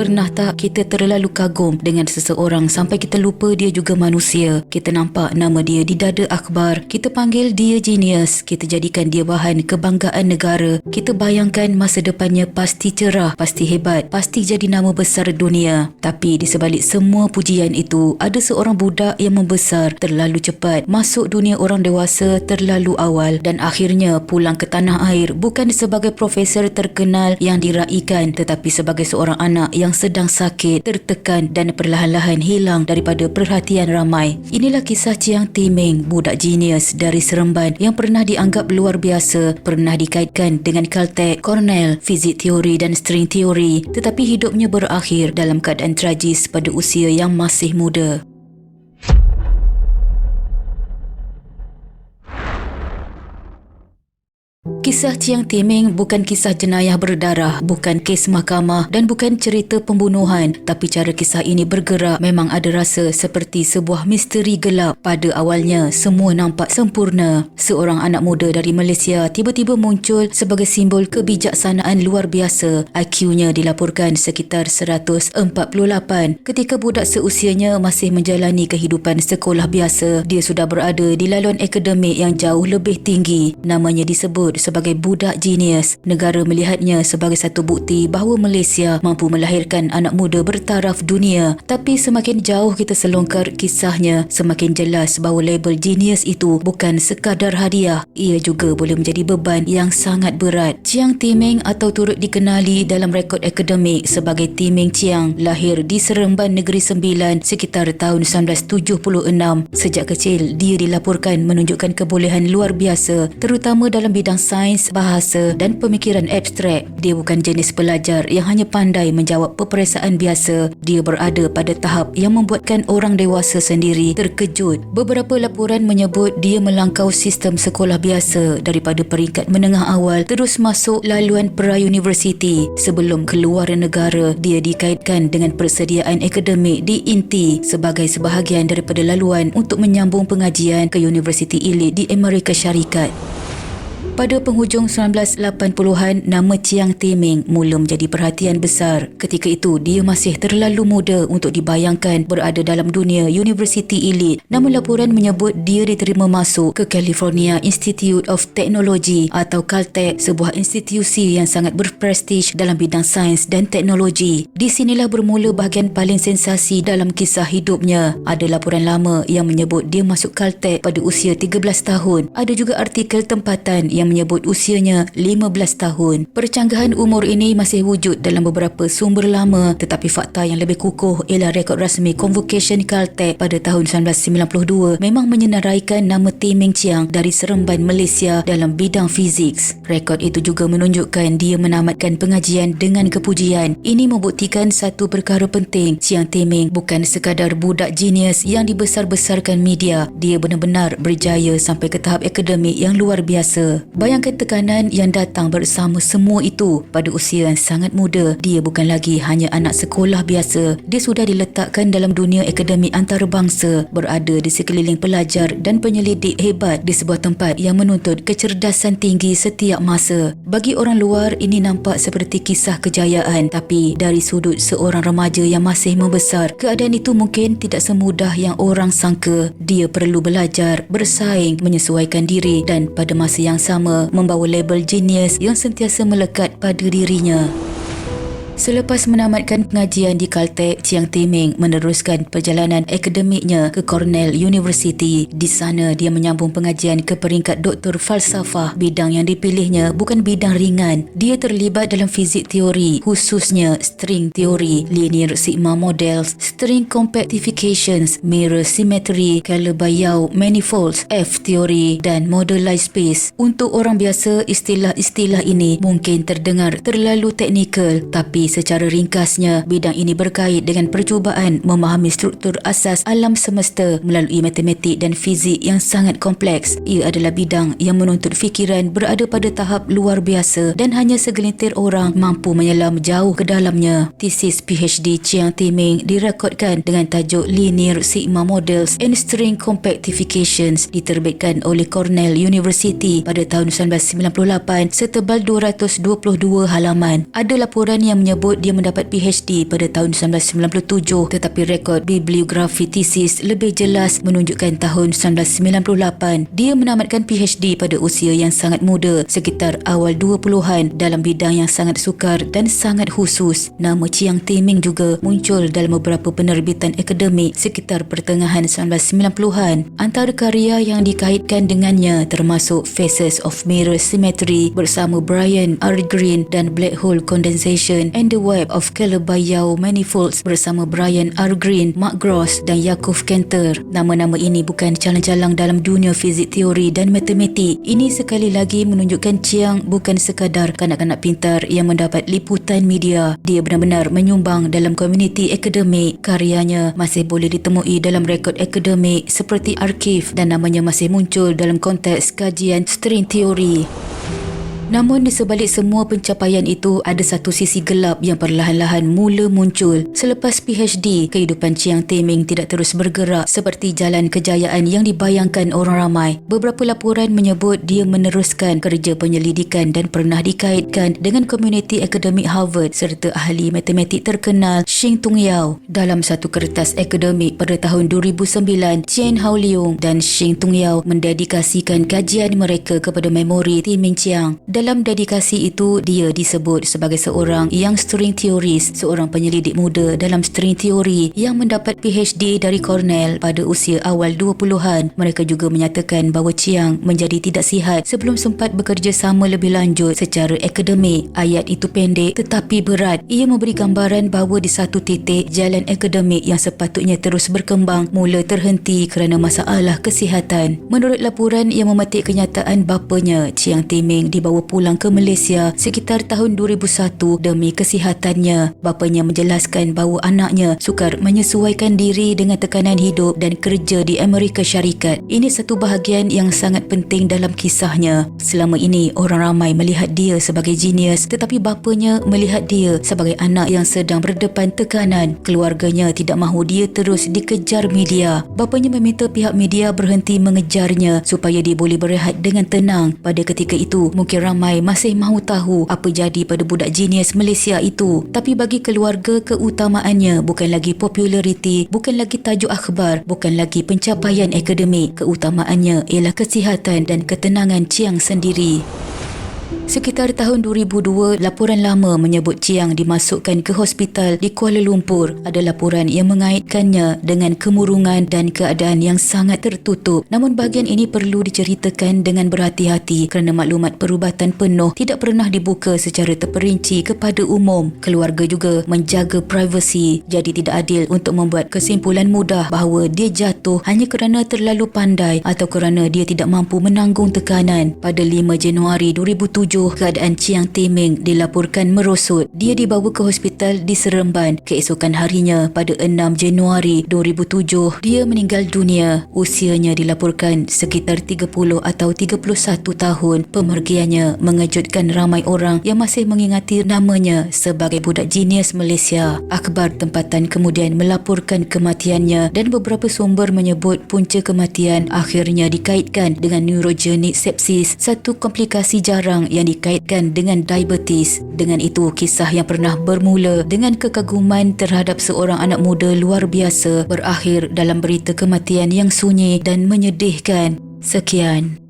Pernah tak kita terlalu kagum dengan seseorang sampai kita lupa dia juga manusia? Kita nampak nama dia di dada akhbar, kita panggil dia genius, kita jadikan dia bahan kebanggaan negara. Kita bayangkan masa depannya pasti cerah, pasti hebat, pasti jadi nama besar dunia. Tapi di sebalik semua pujian itu, ada seorang budak yang membesar terlalu cepat, masuk dunia orang dewasa terlalu awal dan akhirnya pulang ke tanah air bukan sebagai profesor terkenal yang diraikan, tetapi sebagai seorang anak yang sedang sakit, tertekan dan perlahan-lahan hilang daripada perhatian ramai. Inilah kisah Chiang Ti-ming, budak genius dari Seremban yang pernah dianggap luar biasa, pernah dikaitkan dengan Caltech, Cornell, fizik teori dan string teori, tetapi hidupnya berakhir dalam keadaan tragis pada usia yang masih muda. Kisah Chiang Ti-ming bukan kisah jenayah berdarah, bukan kes mahkamah dan bukan cerita pembunuhan, tapi cara kisah ini bergerak memang ada rasa seperti sebuah misteri gelap. Pada awalnya, semua nampak sempurna. Seorang anak muda dari Malaysia tiba-tiba muncul sebagai simbol kebijaksanaan luar biasa. IQ-nya dilaporkan sekitar 148. Ketika budak seusianya masih menjalani kehidupan sekolah biasa, dia sudah berada di laluan akademik yang jauh lebih tinggi. Namanya disebut sebagai budak genius. Negara melihatnya sebagai satu bukti bahawa Malaysia mampu melahirkan anak muda bertaraf dunia. Tapi semakin jauh kita selongkar kisahnya, semakin jelas bahawa label genius itu bukan sekadar hadiah. Ia juga boleh menjadi beban yang sangat berat. Chiang Ti-ming atau turut dikenali dalam rekod akademik sebagai Ti-ming Chiang lahir di Seremban Negeri Sembilan sekitar tahun 1976. Sejak kecil, dia dilaporkan menunjukkan kebolehan luar biasa, terutama dalam bidang sains, bahasa dan pemikiran abstrak. Dia bukan jenis pelajar yang hanya pandai menjawab peperiksaan biasa. Dia berada pada tahap yang membuatkan orang dewasa sendiri terkejut. Beberapa laporan menyebut dia melangkau sistem sekolah biasa daripada peringkat menengah awal terus masuk laluan pra-universiti. Sebelum keluar negara, dia dikaitkan dengan persediaan akademik di INTI sebagai sebahagian daripada laluan untuk menyambung pengajian ke universiti elit di Amerika Syarikat. Pada penghujung 1980-an, nama Chiang Ti-ming mula menjadi perhatian besar. Ketika itu, dia masih terlalu muda untuk dibayangkan berada dalam dunia universiti elit. Namun laporan menyebut dia diterima masuk ke California Institute of Technology atau Caltech, sebuah institusi yang sangat berprestij dalam bidang sains dan teknologi. Di sinilah bermula bahagian paling sensasi dalam kisah hidupnya. Ada laporan lama yang menyebut dia masuk Caltech pada usia 13 tahun. Ada juga artikel tempatan yang menyebut usianya 15 tahun. Percanggahan umur ini masih wujud dalam beberapa sumber lama, tetapi fakta yang lebih kukuh ialah rekod rasmi Convocation Caltech pada tahun 1992 memang menyenaraikan nama Ti-ming Chiang dari Seremban, Malaysia dalam bidang fizik. Rekod itu juga menunjukkan dia menamatkan pengajian dengan kepujian. Ini membuktikan satu perkara penting. Chiang Ti-ming bukan sekadar budak genius yang dibesar-besarkan media. Dia benar-benar berjaya sampai ke tahap akademik yang luar biasa. Bayangkan tekanan yang datang bersama semua itu. Pada usia yang sangat muda, dia bukan lagi hanya anak sekolah biasa. Dia sudah diletakkan dalam dunia akademik antarabangsa, berada di sekeliling pelajar dan penyelidik hebat di sebuah tempat yang menuntut kecerdasan tinggi setiap masa. Bagi orang luar, ini nampak seperti kisah kejayaan, tapi dari sudut seorang remaja yang masih membesar, keadaan itu mungkin tidak semudah yang orang sangka. Dia perlu belajar, bersaing, menyesuaikan diri dan pada masa yang sama membawa label genius yang sentiasa melekat pada dirinya. Selepas menamatkan pengajian di Caltech, Chiang Ti-ming meneruskan perjalanan akademiknya ke Cornell University. Di sana, dia menyambung pengajian ke peringkat doktor falsafah. Bidang yang dipilihnya bukan bidang ringan. Dia terlibat dalam fizik teori, khususnya string teori, linear sigma models, string compactifications, mirror symmetry, Calabi-Yau manifolds, F teori dan modulized space. Untuk orang biasa, istilah-istilah ini mungkin terdengar terlalu teknikal, tapi secara ringkasnya, bidang ini berkait dengan percubaan memahami struktur asas alam semesta melalui matematik dan fizik yang sangat kompleks. Ia adalah bidang yang menuntut fikiran berada pada tahap luar biasa dan hanya segelintir orang mampu menyelam jauh ke dalamnya. Tesis PhD Chiang Ti-ming direkodkan dengan tajuk Linear Sigma Models and String Compactifications, diterbitkan oleh Cornell University pada tahun 1998, setebal 222 halaman. Ada laporan yang menyebut menyebut dia mendapat PhD pada tahun 1997, tetapi rekod bibliografi tesis lebih jelas menunjukkan tahun 1998. Dia menamatkan PhD pada usia yang sangat muda, sekitar awal 20-an, dalam bidang yang sangat sukar dan sangat khusus. Nama Chiang Ti-ming juga muncul dalam beberapa penerbitan akademik sekitar pertengahan 1990-an. Antara karya yang dikaitkan dengannya termasuk Phases of Mirror Symmetry bersama Brian R. Greene dan Black Hole Condensation and the Web of Calabi-Yau Manifolds bersama Brian R. Greene, Mark Gross dan Yakov Cantor. Nama-nama ini bukan calang-calang dalam dunia fizik teori dan matematik. Ini sekali lagi menunjukkan Chiang bukan sekadar kanak-kanak pintar yang mendapat liputan media. Dia benar-benar menyumbang dalam komuniti akademik. Karyanya masih boleh ditemui dalam rekod akademik seperti arsip dan namanya masih muncul dalam konteks kajian string teori. Namun di sebalik semua pencapaian itu, ada satu sisi gelap yang perlahan-lahan mula muncul. Selepas PhD, kehidupan Chiang Ti-ming tidak terus bergerak seperti jalan kejayaan yang dibayangkan orang ramai. Beberapa laporan menyebut dia meneruskan kerja penyelidikan dan pernah dikaitkan dengan komuniti akademik Harvard serta ahli matematik terkenal Shing Tung Yau. Dalam satu kertas akademik pada tahun 2009, Chen Haoliong dan Shing Tung Yau mendedikasikan kajian mereka kepada memori Ti-ming Chiang. Dalam dedikasi itu, dia disebut sebagai seorang yang string theorist, seorang penyelidik muda dalam string teori yang mendapat PhD dari Cornell pada usia awal 20-an. Mereka juga menyatakan bahawa Chiang menjadi tidak sihat sebelum sempat bekerja sama lebih lanjut secara akademik. Ayat itu pendek tetapi berat. Ia memberi gambaran bahawa di satu titik, jalan akademik yang sepatutnya terus berkembang mula terhenti kerana masalah kesihatan. Menurut laporan yang memetik kenyataan bapanya, Chiang Ti-ming dibawa pulang ke Malaysia sekitar tahun 2001 demi kesihatannya. Bapanya menjelaskan bahawa anaknya sukar menyesuaikan diri dengan tekanan hidup dan kerja di Amerika Syarikat. Ini satu bahagian yang sangat penting dalam kisahnya. Selama ini orang ramai melihat dia sebagai genius, tetapi bapanya melihat dia sebagai anak yang sedang berdepan tekanan. Keluarganya tidak mahu dia terus dikejar media. Bapanya meminta pihak media berhenti mengejarnya supaya dia boleh berehat dengan tenang. Pada ketika itu, mungkin ramai masih mahu tahu apa jadi pada budak genius Malaysia itu. Tapi bagi keluarga, keutamaannya bukan lagi populariti, bukan lagi tajuk akhbar, bukan lagi pencapaian akademik. Keutamaannya ialah kesihatan dan ketenangan Chiang sendiri. Sekitar tahun 2002, laporan lama menyebut Chiang dimasukkan ke hospital di Kuala Lumpur. Ada laporan yang mengaitkannya dengan kemurungan dan keadaan yang sangat tertutup. Namun bahagian ini perlu diceritakan dengan berhati-hati kerana maklumat perubatan penuh tidak pernah dibuka secara terperinci kepada umum. Keluarga juga menjaga privasi, jadi tidak adil untuk membuat kesimpulan mudah bahawa dia jatuh hanya kerana terlalu pandai atau kerana dia tidak mampu menanggung tekanan. Pada 5 Januari 2007, keadaan Chiang Ti-ming dilaporkan merosot. Dia dibawa ke hospital di Seremban. Keesokan harinya, pada 6 Januari 2007, dia meninggal dunia. Usianya dilaporkan sekitar 30 atau 31 tahun. Pemergiannya mengejutkan ramai orang yang masih mengingati namanya sebagai budak genius Malaysia. Akhbar tempatan kemudian melaporkan kematiannya dan beberapa sumber menyebut punca kematian akhirnya dikaitkan dengan neurogenic sepsis, satu komplikasi jarang yang dikaitkan dengan diabetes. Dengan itu, kisah yang pernah bermula dengan kekaguman terhadap seorang anak muda luar biasa berakhir dalam berita kematian yang sunyi dan menyedihkan. Sekian.